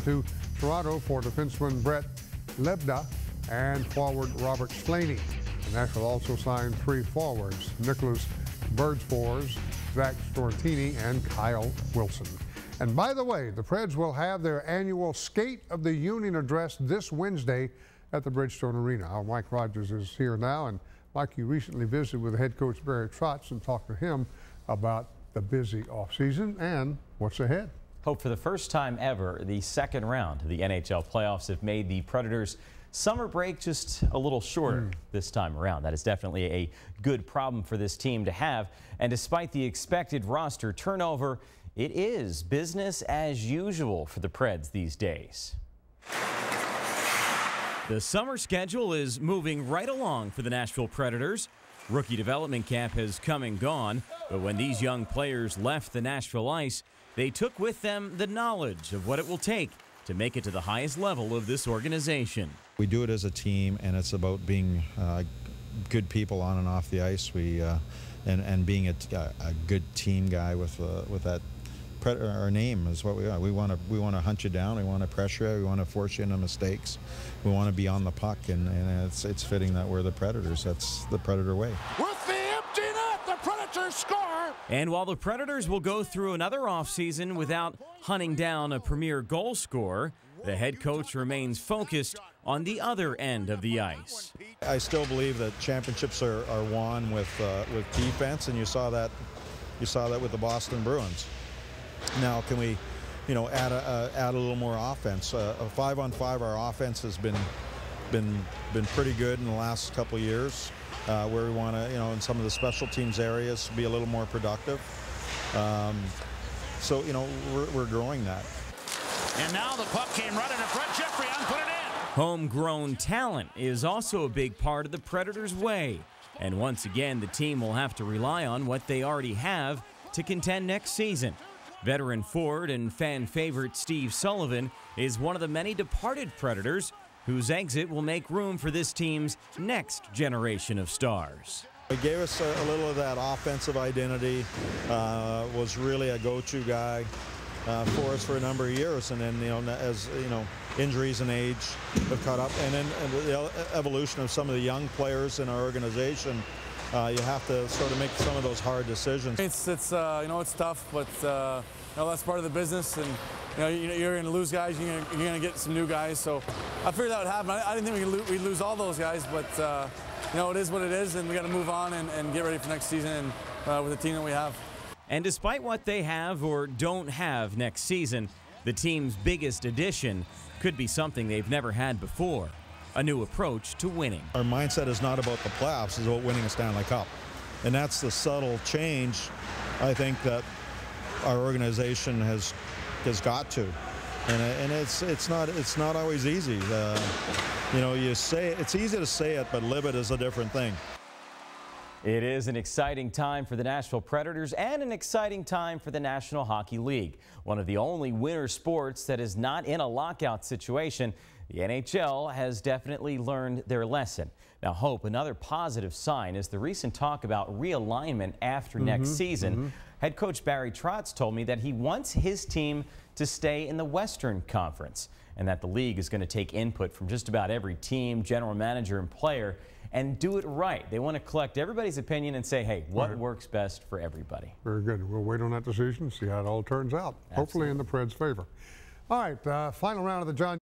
to Toronto for defenseman Brett Lebda and forward Robert Slaney. The Nashville also signed 3 forwards, Nicholas Birdsfors, Zach Stortini, and Kyle Wilson. And by the way, the Preds will have their annual Skate of the Union address this Wednesday at the Bridgestone Arena. Our Mike Rogers is here now, and Mike, you recently visited with head coach Barry Trotz and talked to him about the busy offseason and what's ahead. Hope for the first time ever, the second round of the NHL playoffs have made the Predators' summer break just a little shorter this time around. That is definitely a good problem for this team to have. And despite the expected roster turnover, it is business as usual for the Preds these days. The summer schedule is moving right along for the Nashville Predators. Rookie development camp has come and gone, but when these young players left the Nashville ice, they took with them the knowledge of what it will take to make it to the highest level of this organization. We do it as a team, and it's about being good people on and off the ice. And being a good team guy with that. Our name is what we are. We want to hunt you down. We want to pressure you. We want to force you into mistakes. We want to be on the puck, and it's fitting that we're the Predators. That's the Predator way. With the empty net, the Predators score. And while the Predators will go through another offseason without hunting down a premier goal scorer, the head coach remains focused on the other end of the ice. I still believe that championships are won with defense, and you saw that with the Boston Bruins. Now, can we, add a little more offense? 5-on-5, our offense has been pretty good in the last couple of years. Where we want to, in some of the special teams areas, be a little more productive. So, we're growing that. And now the puck came right into front. Jeffrey put it in. Homegrown talent is also a big part of the Predators' way. And once again, the team will have to rely on what they already have to contend next season. Veteran forward and fan favorite Steve Sullivan is one of the many departed Predators whose exit will make room for this team's next generation of stars. He gave us a little of that offensive identity, was really a go-to guy for us for a number of years, and then as injuries and age have caught up, and then the evolution of some of the young players in our organization. You have to sort of make some of those hard decisions. It's it's tough, but that's part of the business, and you're going to lose guys, you're going to get some new guys. So I figured that would happen. I didn't think we'd lose all those guys, but it is what it is, and we got to move on and get ready for next season and, with the team that we have. And despite what they have or don't have next season, the team's biggest addition could be something they've never had before. A new approach to winning. Our mindset is not about the playoffs, it's about winning a Stanley Cup. And that's the subtle change, I think, that our organization has got to. And it's not always easy. You say it's easy to say it, but live it is a different thing. It is an exciting time for the Nashville Predators and an exciting time for the National Hockey League. One of the only winter sports that is not in a lockout situation. The NHL has definitely learned their lesson. Now, hope another positive sign is the recent talk about realignment after next season. Head coach Barry Trotz told me that he wants his team to stay in the Western Conference and that the league is going to take input from just about every team, general manager, and player and do it right. They want to collect everybody's opinion and say, hey, what works best for everybody? Very good. We'll wait on that decision, see how it all turns out. Absolutely. Hopefully in the Preds' favor. All right, final round of the John